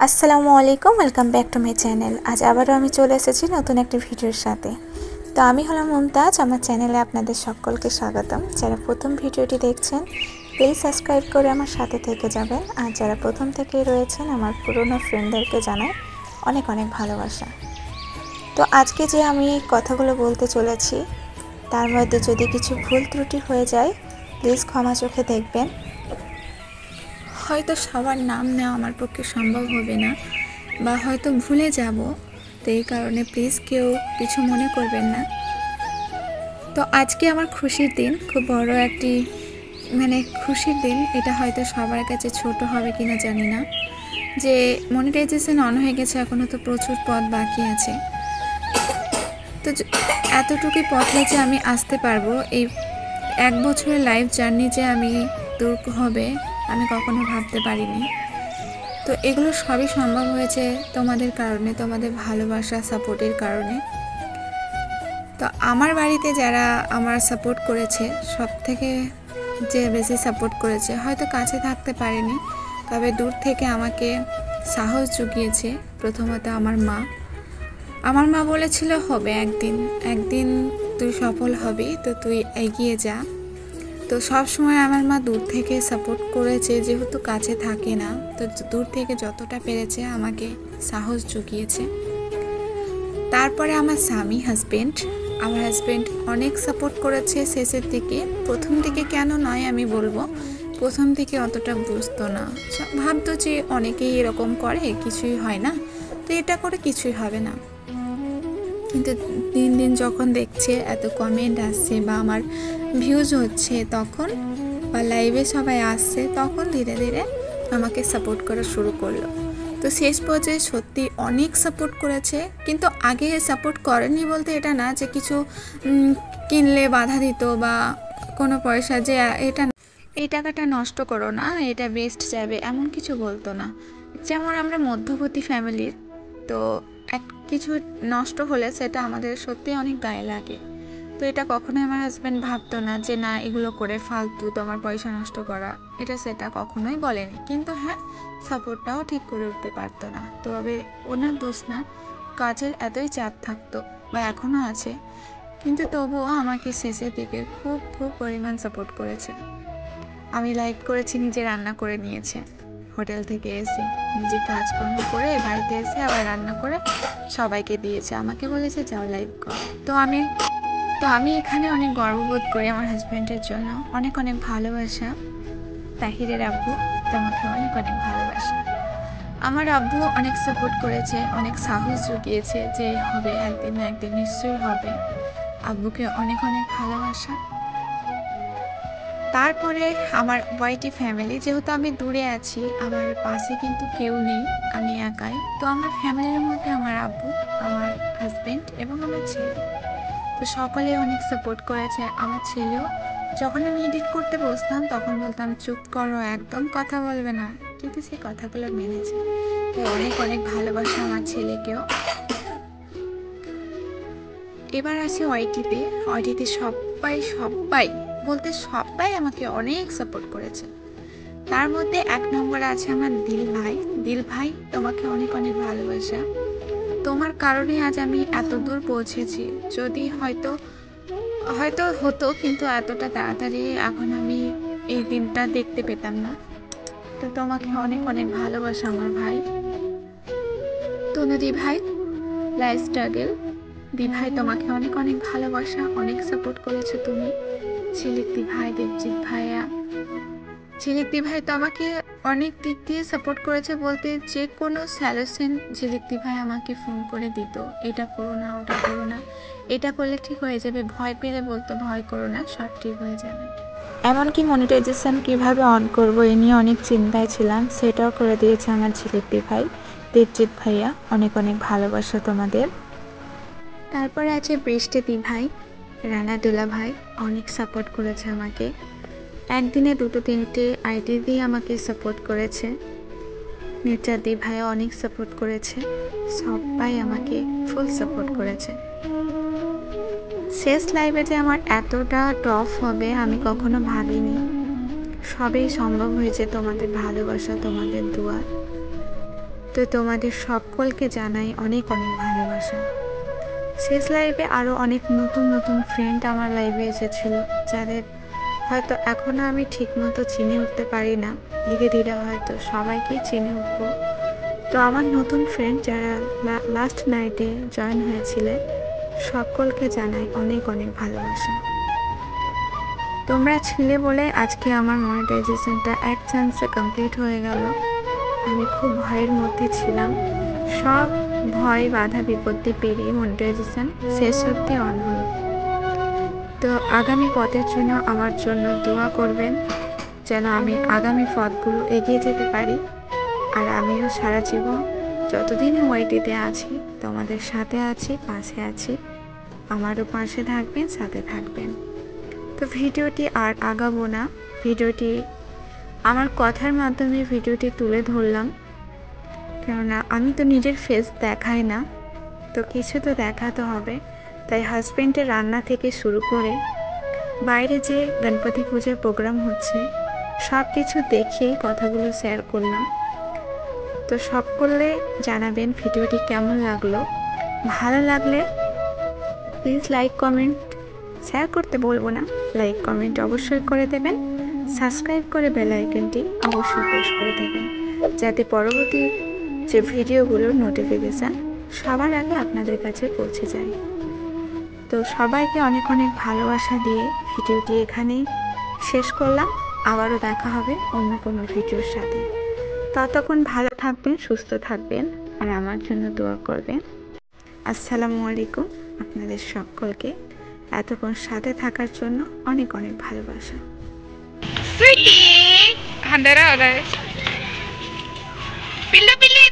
আসসালামু আলাইকুম, welcome back to my channel. আজ আবারও আমি চলে এসেছি নতুন একটি ভিডিওর সাথে। তো আমি হলাম মুমতাজ। আমার চ্যানেলে আপনাদের সকলকে স্বাগতম। যারা প্রথম ভিডিওটি দেখছেন প্লিজ সাবস্ক্রাইব করে আমার সাথে থেকে যাবেন, আর যারা প্রথম থেকেই রয়েছেন আমার পুরনো ফ্রেন্ডদেরকে জানাই অনেক অনেক ভালোবাসা। তো আজকে যে আমি কথাগুলো বলতে চলেছি তার মধ্যে যদি কিছু ভুল ত্রুটি হয়ে যায় প্লিজ ক্ষমা চোখে দেখবেন। হয়তো সবার নাম নেওয়া আমার পক্ষে সম্ভব হবে না, বা হয়তো ভুলে যাব, তো এই কারণে প্লিজ কেউ কিছু মনে করবেন না। তো আজকে আমার খুশির দিন, খুব বড় একটি খুশির দিন। এটা হয়তো সবার কাছে ছোট হবে কিনা জানি না, যে মনিটাইজেশন অন হয়ে গেছে, এখনও তো প্রচুর পথ বাকি আছে। তো এতটুকুই পথে যে আমি আসতে পারবো, এই 1 বছরের লাইফ জার্নি যে আমি দূর হবে আমি কখনো ভাবতে পারিনি। তো এগুলো সবই সম্ভব হয়েছে তোমাদের কারণে, তোমাদের ভালোবাসা সাপোর্টের কারণে। তো আমার বাড়িতে যারা আমার সাপোর্ট করেছে, সব থেকে যে বেশি সাপোর্ট করেছে, হয়তো কাছে থাকতে পারেনি, তবে দূর থেকে আমাকে সাহস জুগিয়েছে। প্রথমত আমার মা বলেছিল হবে একদিন তুই সফল হবি, তো তুই এগিয়ে যা। তো সব সময় আমার মা দূর থেকে সাপোর্ট করেছে, যেহেতু কাছে থাকে না, তো দূর থেকে যতটা পেরেছে আমাকে সাহস জুগিয়েছে। তারপরে আমার স্বামী আমার হাজব্যান্ড অনেক সাপোর্ট করেছে শেষের দিকে। প্রথম দিকে কেন নয় আমি বলবো, প্রথম দিকে অতটা বুঝতো না, ভাবতো যে অনেকেই এরকম করে, কিছুই হয় না, তো এটা করে কিছুই হবে না। কিন্তু দিন দিন যখন দেখছে এত কমেন্ট আসছে বা আমার ভিউজ হচ্ছে, তখন বা লাইভে সবাই আসছে, তখন ধীরে ধীরে আমাকে সাপোর্ট করা শুরু করলো। তো শেষ পর্যায়ে সত্যি অনেক সাপোর্ট করেছে। কিন্তু আগে সাপোর্ট করেনি বলতে এটা না যে কিছু কিনলে বাধা দিত, বা কোনো পয়সা যে এটা এই টাকাটা নষ্ট করো না, এটা বেস্ট যাবে, এমন কিছু বলতো না। যেমন আমরা মধ্যবর্তী ফ্যামিলির, তো কিছু নষ্ট হলে সেটা আমাদের সত্যি অনেক গায়ে লাগে। তো এটা কখনোই আমার হাজব্যান্ড ভাবতো না যে না এগুলো করে ফালতু তোমার পয়সা নষ্ট করা, এটা সেটা কখনোই বলেনি। কিন্তু হ্যাঁ, সাপোর্টটাও ঠিক করে উঠতে পারতো না। তবে ওনার দোষ না, কাজের এতই চাপ থাকতো, বা এখনও আছে, কিন্তু তবুও আমাকে শেষের দিকে খুব খুব পরিমাণ সাপোর্ট করেছে। আমি লাইভ করেছি, নিজে রান্না করে নিয়েছে, হোটেল থেকে এসে নিজে কাজকর্ম করে বাড়িতে এসে আবার রান্না করে সবাইকে দিয়েছে, আমাকে বলেছে যাও লাইভ কর। তো আমি এখানে অনেক গর্ববোধ করি আমার হাজব্যান্ডের জন্য। অনেক অনেক ভালোবাসা। তাহিরের আব্বু, তোমাকে অনেক অনেক ভালোবাসা। আমার আব্বু অনেক সাপোর্ট করেছে, অনেক সাহস জুগিয়েছে যে হবে, একদিন না একদিন নিশ্চয়ই হবে। আব্বুকে অনেক অনেক ভালোবাসা। তারপরে আমার ওয়াইটি ফ্যামিলি, যেহেতু আমি দূরে আছি, আমার পাশে কিন্তু কেউ নেই, আমি একাই। তো আমার ফ্যামিলির মধ্যে আমার আব্বু, আমার হাজব্যান্ড এবং আমার ছেলে, তো সকলে অনেক সাপোর্ট করেছে। আমার ছেলেও, যখন আমি এডিট করতে বসতাম তখন বলতাম চুপ করো, একদম কথা বলবে না, কিন্তু সেই কথাগুলো মেনেছে। তো অনেক অনেক ভালোবাসা আমার ছেলেকেও। এবার আসি ওয়াইটিতে সবাই বলতে সবাই আমাকে অনেক সাপোর্ট করেছে। তার মধ্যে 1 নম্বরে আছে আমার দিল ভাই, তোমাকে অনেক অনেক ভালোবাসা। তোমার কারণে আজ আমি এত দূর পৌঁছেছি। যদি হয়তো হতো, কিন্তু এতটা তাড়াতাড়ি এখন আমি এই দিনটা দেখতে পেতাম না। তো তোমাকে অনেক অনেক ভালোবাসা আমার ভাই। তনু ভাই, লাইফ স্ট্রাগল ভাই, তোমাকে অনেক অনেক ভালোবাসা, অনেক সাপোর্ট করেছো তুমি। ঝিলিক ভাই, দেবজিৎ ভাইয়া, ঝিলিক ভাই তো আমাকে অনেক দিক দিয়ে সাপোর্ট করেছে, বলতে যে কোনো সলিউশন ঝিলিক ভাই আমাকে ফোন করে দিত, এটা করো না, ওটা করো না, এটা করলে ঠিক হয়ে যাবে, ভয় পেলে বলতো ভয় করো না, সব ঠিক হয়ে যাবে। এমনকি মনিটাইজেশন কিভাবে অন করবো এ নিয়ে অনেক চিন্তায় ছিলাম, সেটাও করে দিয়েছে আমার ঝিলিক ভাই, দেবজিৎ ভাইয়া, অনেক অনেক ভালোবাসা তোমাদের। তারপরে আছে বৃষ্টি ভাই, রানাদুলা ভাই, অনেক সাপোর্ট করেছে আমাকে। একদিনে 2-3টে আইডি দিয়ে আমাকে সাপোর্ট করেছে। মির্জা ভাই অনেক সাপোর্ট করেছে। সবাই আমাকে ফুল সাপোর্ট করেছে। শেষ লাইভে যে আমার এতটা টফ হবে আমি কখনো ভাবিনি। সবই সম্ভব হয়েছে তোমাদের ভালোবাসা, তোমাদের দোয়া। তো তোমাদের সকলকে জানাই অনেক অনেক ভালোবাসা। শেষ লাইভে আরও অনেক নতুন নতুন ফ্রেন্ড আমার লাইভে এসেছিল, যাদের হয়তো এখনও আমি ঠিকমতো চিনে উঠতে পারি না, ধীরে ধীরে হয়তো সবাইকেই চিনে উঠব। তো আমার নতুন ফ্রেন্ড যারা লাস্ট নাইটে জয়েন হয়েছিলেন সকলকে জানাই অনেক অনেক ভালোবাসা। তোমরা ছিলে বলে আজকে আমার মনিটাইজেশনটা এক চান্সে কমপ্লিট হয়ে গেল। আমি খুব ভয়ের মধ্যে ছিলাম, সব ভয় বাধা বিপত্তি পেরিয়ে মনিটাইজেশন শেষ অবধি অন হলো। তো আগামী পথের জন্য আমার জন্য দোয়া করবেন, যেন আমি আগামী পথগুলো এগিয়ে যেতে পারি। আর আমিও সারা জীবন যতদিন ওয়াইটিতে আছি তোমাদের সাথে আছি, পাশে আছি। আমারও পাশে থাকবেন, সাথে থাকবেন। তো ভিডিওটি আর আগাবো না, ভিডিওটি আমার কথার মাধ্যমে ভিডিওটি তুলে ধরলাম, কেননা আমি তো নিজের ফেস দেখাই না, তো কিছু তো দেখাতে হবে। তাই হাজব্যান্ডের রান্না থেকে শুরু করে বাইরে যে গণপতি পূজার প্রোগ্রাম হচ্ছে সব কিছু দেখেই কথাগুলো শেয়ার করলাম। তো সকলে জানাবেন ভিডিওটি কেমন লাগলো। ভালো লাগলে প্লিজ লাইক কমেন্ট, শেয়ার করতে বলবো না, লাইক কমেন্ট অবশ্যই করে দেবেন। সাবস্ক্রাইব করে বেল আইকনটি অবশ্যই প্রেস করে দেবেন, যাতে পরবর্তী যে ভিডিওগুলোর নোটিফিকেশান সবার আগে আপনাদের কাছে পৌঁছে যায়। তো সবাইকে অনেক অনেক ভালোবাসা দিয়ে ভিডিওটি এখানেই শেষ করলাম। আবারও দেখা হবে অন্য কোনো ভিডিওর সাথে। ততক্ষণ ভালো থাকবেন, সুস্থ থাকবেন, আর আমার জন্য দোয়া করবেন। আসসালামু আলাইকুম। আপনাদের সকলকে এতক্ষণ সাথে থাকার জন্য অনেক অনেক ভালোবাসা। Sweetie, andare ora. Pillo, pillo,